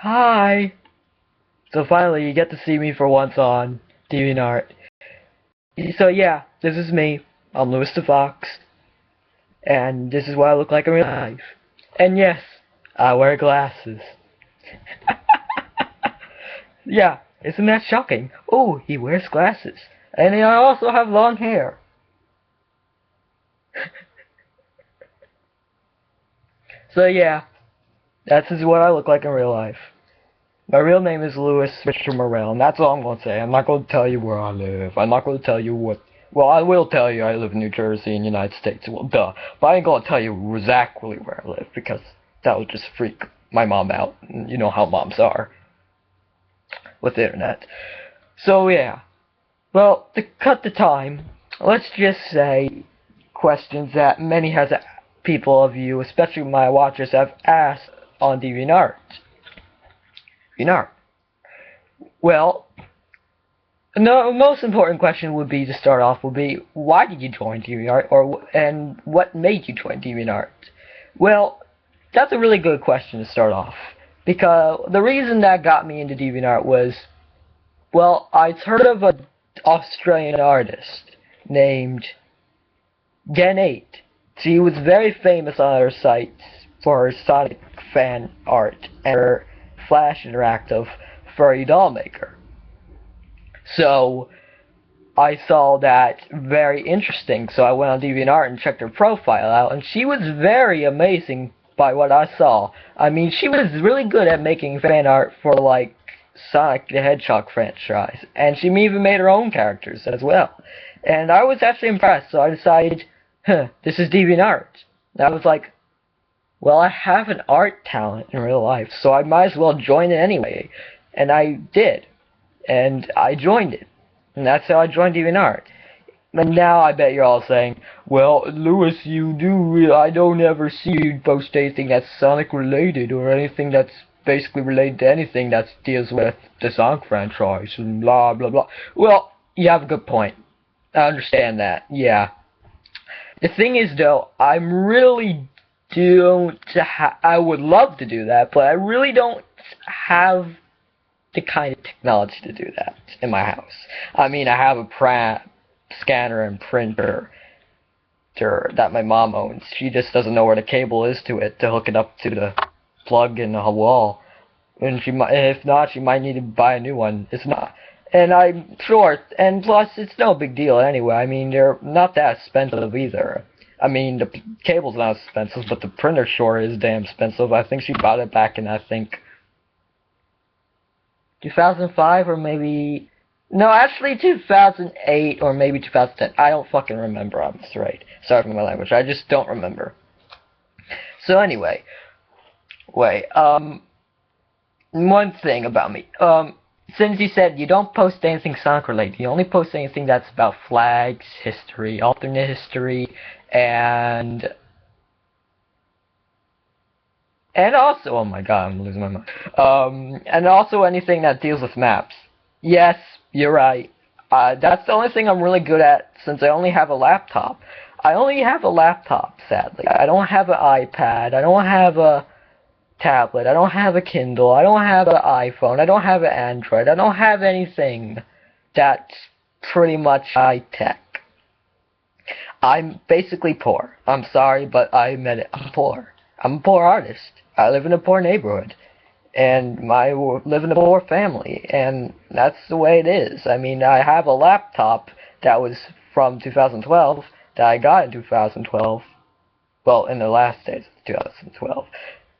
Hi! So finally, you get to see me for once on DeviantArt. So yeah, this is me. I'm Louis the Fox, and this is what I look like in real life. And yes, I wear glasses. Yeah, isn't that shocking? Oh, he wears glasses. And I also have long hair. So yeah, that's is what I look like in real life. My real name is Louis Richard Morel, and that's all I'm going to say. I'm not going to tell you where I live. I'm not going to tell you what... Well, I will tell you I live in New Jersey in the United States. Well, duh. But I ain't going to tell you exactly where I live, because that would just freak my mom out. You know how moms are with the internet. So, yeah. Well, to cut the time, let's just say questions that many people of you, especially my watchers, have asked on DeviantArt. DeviantArt. Well, no, most important question would be to start off would be why did you join DeviantArt and what made you join DeviantArt? Well, that's a really good question to start off because the reason that got me into DeviantArt was, well, I'd heard of an Australian artist named Gen8. She was very famous on her sites for her Sonic fan art and her Flash interactive furry doll maker. So I saw that very interesting, so I went on DeviantArt and checked her profile out, and she was very amazing by what I saw. I mean, she was really good at making fan art for, like, Sonic the Hedgehog franchise, and she even made her own characters as well. And I was actually impressed, so I decided, this is DeviantArt. And I was like, well, I have an art talent in real life, so I might as well join it anyway. And I did. And I joined it. And that's how I joined DeviantArt. And now I bet you're all saying, well, Louis, I don't ever see you post anything that's Sonic related or anything that's basically related to anything that deals with the Sonic franchise and blah, blah, blah. Well, you have a good point. I understand that, yeah. The thing is, though, I would love to do that, but I really don't have the kind of technology to do that in my house. I mean, I have a scanner and printer that my mom owns. She just doesn't know where the cable is to it to hook it up to the plug in the wall. And if not, she might need to buy a new one. It's not. And I'm sure, and plus, it's no big deal anyway. I mean, they're not that expensive either. I mean, the cable's not expensive, but the printer sure is damn expensive. I think she bought it back in, I think, 2005 or maybe... No, actually 2008 or maybe 2010. I don't fucking remember, I'm sorry. Sorry for my language. I just don't remember. So anyway. One thing about me. Since you said you don't post anything Sonic related, you only post anything that's about flags, history, alternate history, and also, oh my god, I'm losing my mind. And also anything that deals with maps. Yes, you're right. That's the only thing I'm really good at since I only have a laptop. I only have a laptop, sadly. I don't have an iPad. I don't have a tablet. I don't have a Kindle. I don't have an iPhone. I don't have an Android. I don't have anything that's pretty much high-tech. I'm basically poor. I'm sorry, but I admit it. I'm poor. I'm a poor artist. I live in a poor neighborhood, and I live in a poor family, and that's the way it is. I mean, I have a laptop that was from 2012 that I got in 2012, well, in the last days of 2012,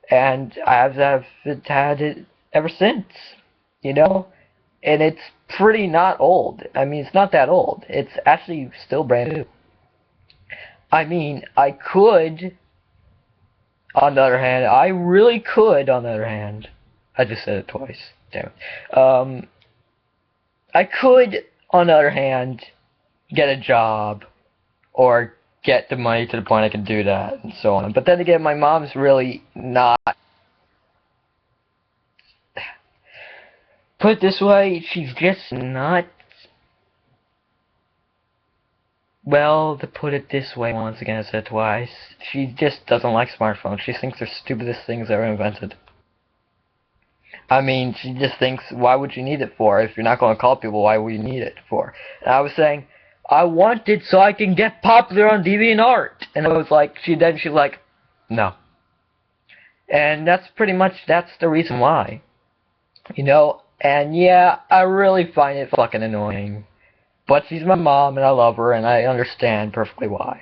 and I've had it ever since, you know, and it's pretty not old. I mean, it's not that old. It's actually still brand new. I mean, I could... On the other hand, I really could, on the other hand, I just said it twice, damn it. I could, on the other hand, get a job, or get the money to the point I can do that, and so on. But then again, my mom's really not... Put it this way, she's just not... Well, to put it this way, once again, I said it twice, she just doesn't like smartphones. She thinks they're stupidest things ever invented. I mean, she just thinks, why would you need it for? If you're not going to call people, why would you need it for? And I was saying, I want it so I can get popular on DeviantArt. And I was like, she's like, no. And that's pretty much, that's the reason why. You know, and yeah, I really find it fucking annoying. But she's my mom, and I love her, and I understand perfectly why.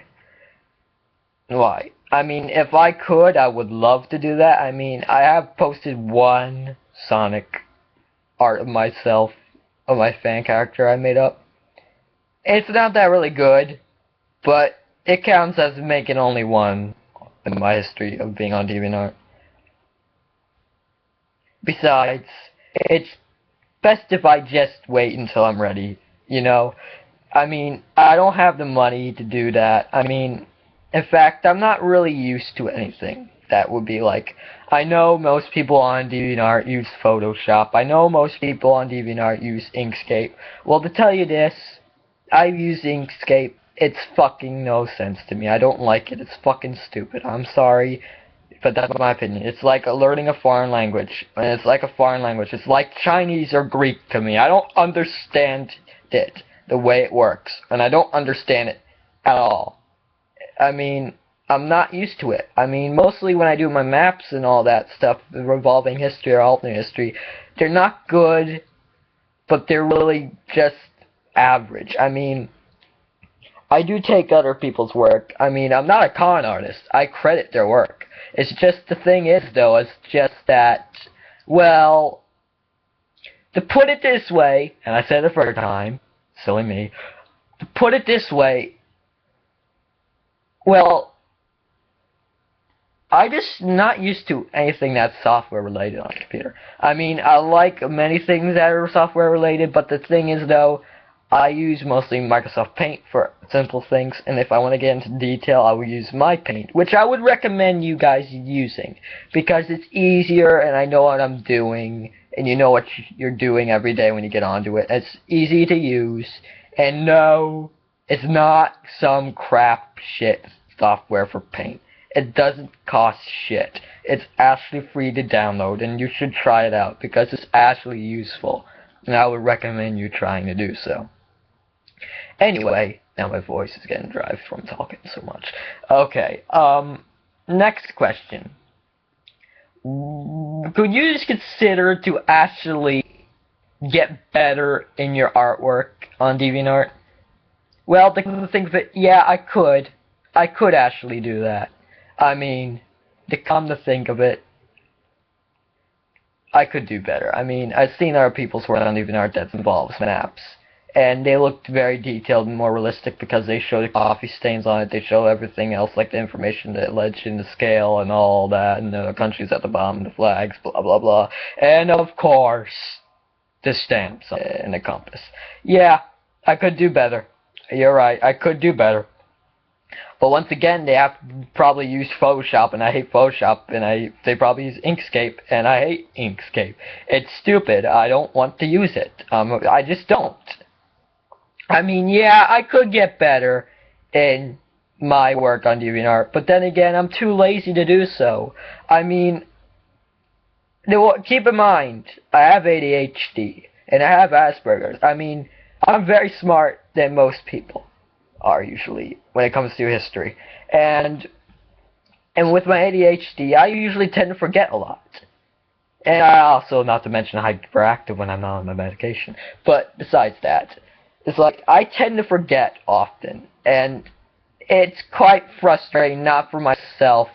Why? I mean, if I could, I would love to do that. I mean, I have posted one Sonic art of myself, of my fan character I made up. It's not that really good, but it counts as making only one in my history of being on DeviantArt. Besides, it's best if I just wait until I'm ready, you know? I mean, I don't have the money to do that. I mean, in fact, I'm not really used to anything that would be like, I know most people on DeviantArt use Photoshop. I know most people on DeviantArt use Inkscape. Well, to tell you this, I use Inkscape. It's fucking no sense to me. I don't like it. It's fucking stupid. I'm sorry, but that's my opinion. It's like learning a foreign language. And it's like a foreign language. It's like Chinese or Greek to me. I don't understand it, the way it works. And I don't understand it at all. I mean, I'm not used to it. I mean, mostly when I do my maps and all that stuff, revolving history or alternate history, they're not good, but they're really just average. I mean, I do take other people's work. I mean, I'm not a con artist. I credit their work. It's just, the thing is, though, it's just that, well, to put it this way, and I said it for a time, silly me, to put it this way, well, I just not used to anything that's software related on a computer. I mean, I like many things that are software related, but the thing is, though, I use mostly Microsoft Paint for simple things, and if I want to get into detail, I will use my Paint, which I would recommend you guys using, because it's easier, and I know what I'm doing, and you know what you're doing every day when you get onto it. It's easy to use, and no, it's not some crap shit software for Paint. It doesn't cost shit. It's actually free to download, and you should try it out, because it's actually useful, and I would recommend you trying to do so. Anyway, now my voice is getting dry from talking so much. Okay, next question. Could you just consider to actually get better in your artwork on DeviantArt? Well, the thing of it, yeah, I could. I could actually do that. I mean, to come to think of it, I could do better. I mean, I've seen other people's work on DeviantArt that involves maps, and they looked very detailed and more realistic because they show the coffee stains on it, they show everything else, like the information, the legend, the scale, and all that, and the countries at the bottom, the flags, blah, blah, blah. And, of course, the stamps and the compass. Yeah, I could do better. You're right, I could do better. But once again, they have to probably use Photoshop, and I hate Photoshop, and they probably use Inkscape, and I hate Inkscape. It's stupid. I don't want to use it. I just don't. I mean, yeah, I could get better in my work on DeviantArt, but then again, I'm too lazy to do so. I mean, keep in mind, I have ADHD, and I have Asperger's. I mean, I'm very smart than most people are usually when it comes to history, and with my ADHD, I usually tend to forget a lot, and I also, not to mention, hyperactive when I'm not on my medication. But besides that, it's like I tend to forget often, and it's quite frustrating, not for myself,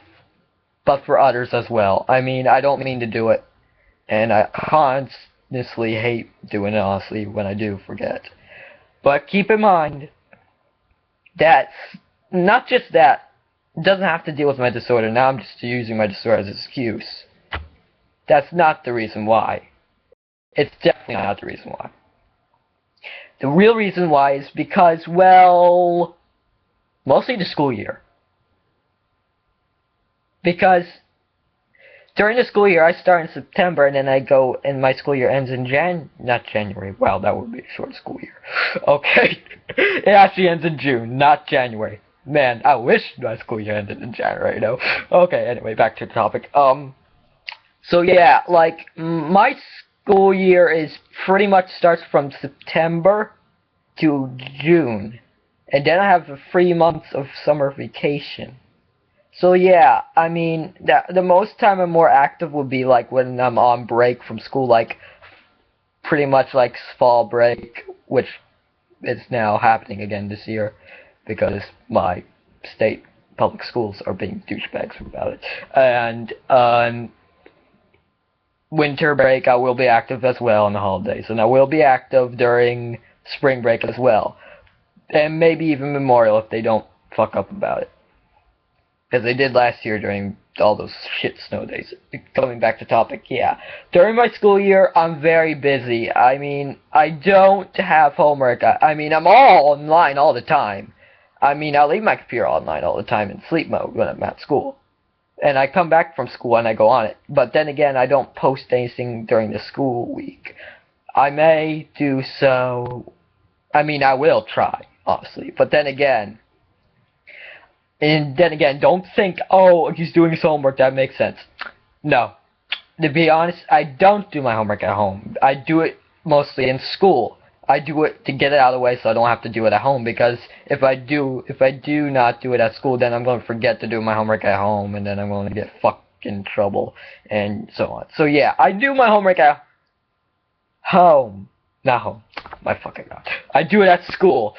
but for others as well. I mean, I don't mean to do it, and I honestly hate doing it, honestly, when I do forget. But keep in mind, that's not just that. It doesn't have to deal with my disorder. Now I'm just using my disorder as an excuse. That's not the reason why. It's definitely not the reason why. The real reason why is because, well, mostly the school year. Because during the school year, I start in September, and then I go, and my school year ends in not January. Wow, that would be a short school year. Okay. It actually ends in June, not January. Man, I wish my school year ended in January, you know? Okay, anyway, back to the topic. So yeah, like, my school year is pretty much starts from September to June. And then I have 3 months of summer vacation. So yeah, I mean, the most time I'm more active would be like when I'm on break from school, like pretty much like fall break, which is now happening again this year because my state public schools are being douchebags about it. And winter break, I will be active as well on the holidays, and I will be active during spring break as well, and maybe even Memorial if they don't fuck up about it. As they did last year during all those shit snow days. Coming back to topic, yeah. During my school year, I'm very busy. I mean, I don't have homework. I mean, I'm all online all the time. I mean, I leave my computer online all the time in sleep mode when I'm at school. And I come back from school and I go on it. But then again, I don't post anything during the school week. I may do so. I mean, I will try, honestly. But then again, don't think, oh, he's doing his homework, that makes sense. No. To be honest, I don't do my homework at home. I do it mostly in school. I do it to get it out of the way so I don't have to do it at home, because if I do not do it at school, then I'm going to forget to do my homework at home, and then I'm going to get fucking trouble, and so on. So yeah, I do my homework at home. Not home. My fucking god. I do it at school.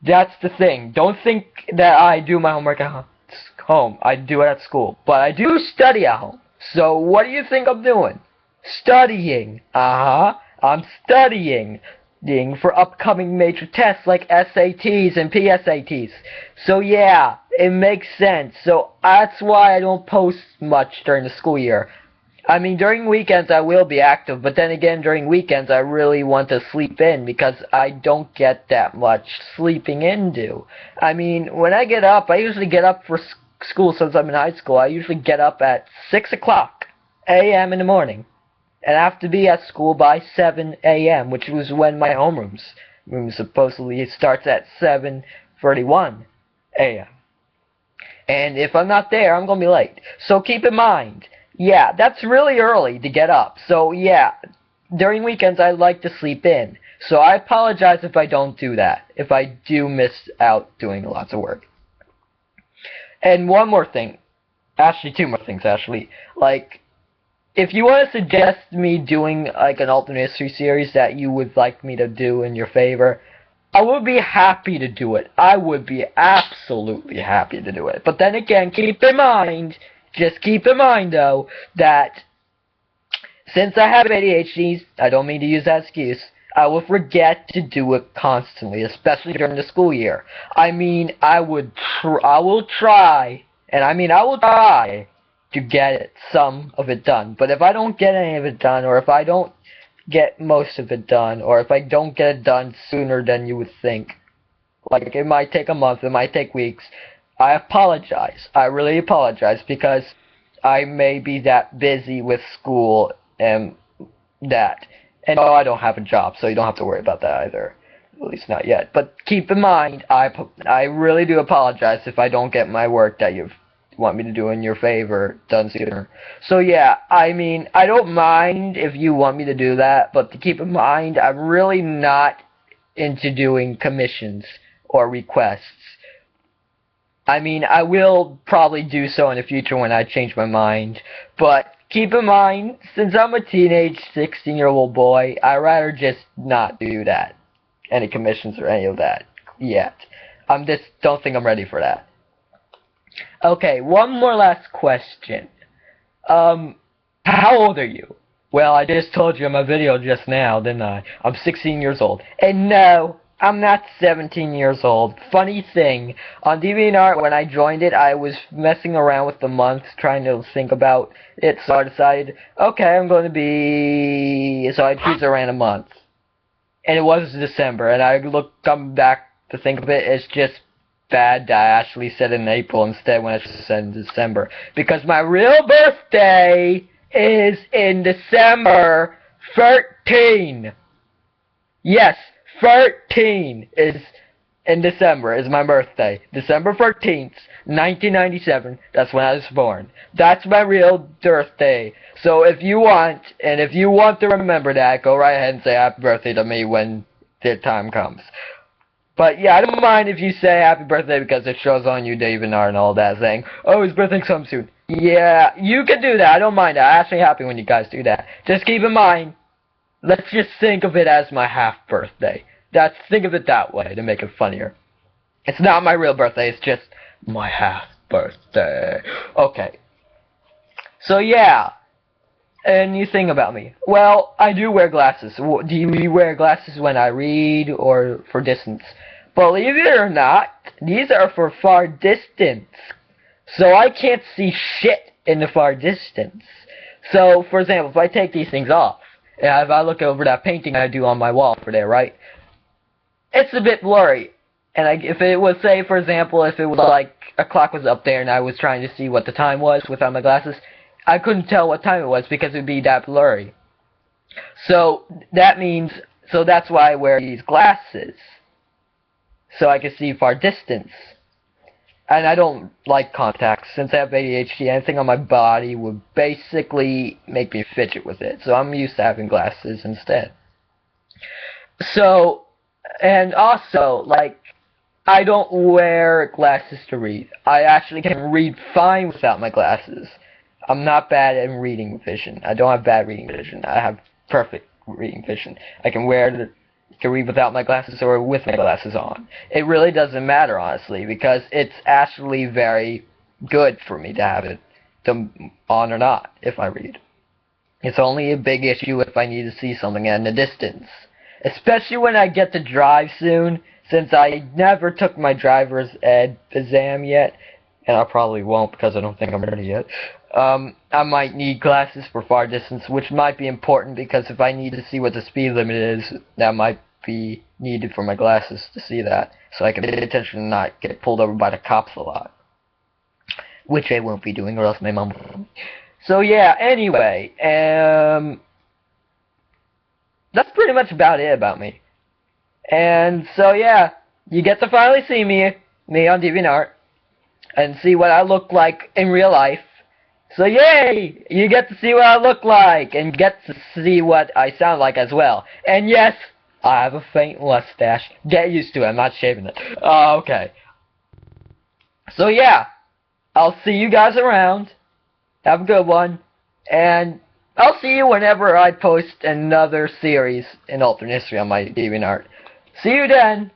That's the thing. Don't think that I do my homework at home. I do it at school. But I do study at home. So what do you think I'm doing? Studying. I'm studying for upcoming major tests like SATs and PSATs. So yeah, it makes sense. So that's why I don't post much during the school year. I mean, during weekends I will be active, but then again, during weekends I really want to sleep in because I don't get that much sleeping into. I mean, when I get up, I usually get up for school since I'm in high school. I usually get up at 6 o'clock a.m. in the morning, and I have to be at school by 7 a.m., which was when my homeroom supposedly starts at 7:31 a.m. And if I'm not there, I'm going to be late. So keep in mind, yeah, that's really early to get up. So yeah, during weekends I like to sleep in. So I apologize if I don't do that, if I do miss out doing lots of work. And one more thing, actually two more things actually, like, if you want to suggest me doing like an alternate history series that you would like me to do in your favor, I would be happy to do it. I would be absolutely happy to do it. But then again, just keep in mind though, that since I have ADHD, I don't mean to use that excuse, I will forget to do it constantly, especially during the school year. I mean, I will try to get some of it done. But if I don't get any of it done, or if I don't get most of it done, or if I don't get it done sooner than you would think, like it might take a month, it might take weeks, I apologize. I really apologize, because I may be that busy with school and that. And no, I don't have a job, so you don't have to worry about that either. At least not yet. But keep in mind, I really do apologize if I don't get my work that you want me to do in your favor done sooner. So yeah, I mean, I don't mind if you want me to do that, but to keep in mind, I'm really not into doing commissions or requests. I mean, I will probably do so in the future when I change my mind, but keep in mind, since I'm a teenage 16-year-old boy, I'd rather just not do that. Any commissions or any of that yet. Don't think I'm ready for that. Okay, one more last question. How old are you? Well, I just told you in my video just now, didn't I? I'm 16 years old. And no, I'm not 17 years old. Funny thing, on DeviantArt, when I joined it, I was messing around with the months, trying to think about it, so I decided, okay, I'm going to be... So I choose a random month. And it was December, and I come back to think of it, it's just bad that I actually said in April instead when I said in December. Because my real birthday is in December 13. Yes, 13 is in December is my birthday. December 13th, 1997. That's when I was born. That's my real birthday. So if you want to remember that, go right ahead and say happy birthday to me when the time comes. But yeah, I don't mind if you say happy birthday because it shows on you DeviantArt and all that saying, oh, his birthday's coming soon. Yeah, you can do that. I don't mind that. I'm actually happy when you guys do that. Just keep in mind, let's just think of it as my half birthday. Think of it that way to make it funnier. It's not my real birthday, it's just my half birthday. Okay. So yeah. And you think about me. Well, I do wear glasses. Do you wear glasses when I read or for distance? Believe it or not, these are for far distance. So I can't see shit in the far distance. So, for example, if I take these things off, and if I look over that painting I do on my wall over there, right? It's a bit blurry. And if it was, say, for example, if it was like a clock was up there and I was trying to see what the time was without my glasses, I couldn't tell what time it was because it would be that blurry. So that's why I wear these glasses. So I can see far distance. And I don't like contacts. Since I have ADHD, anything on my body would basically make me fidget with it. So I'm used to having glasses instead. So, and also, like, I don't wear glasses to read. I actually can read fine without my glasses. I'm not bad at reading vision. I don't have bad reading vision. I have perfect reading vision. I can read without my glasses or with my glasses on. It really doesn't matter, honestly, because it's actually very good for me to have it on or not if I read. It's only a big issue if I need to see something at a distance. Especially when I get to drive soon, since I never took my driver's ed exam yet, and I probably won't because I don't think I'm ready yet. I might need glasses for far distance, which might be important because if I need to see what the speed limit is, that might be needed for my glasses to see that, so I can pay attention and not get pulled over by the cops a lot. Which I won't be doing, or else my mom will. So yeah, anyway, that's pretty much about it about me. And so yeah, you get to finally see me on DeviantArt, and see what I look like in real life. So yay! You get to see what I look like, and get to see what I sound like as well. And yes, I have a faint mustache. Get used to it, I'm not shaving it. Okay. So yeah, I'll see you guys around. Have a good one. And I'll see you whenever I post another series in alternate history on my DeviantArt. See you then!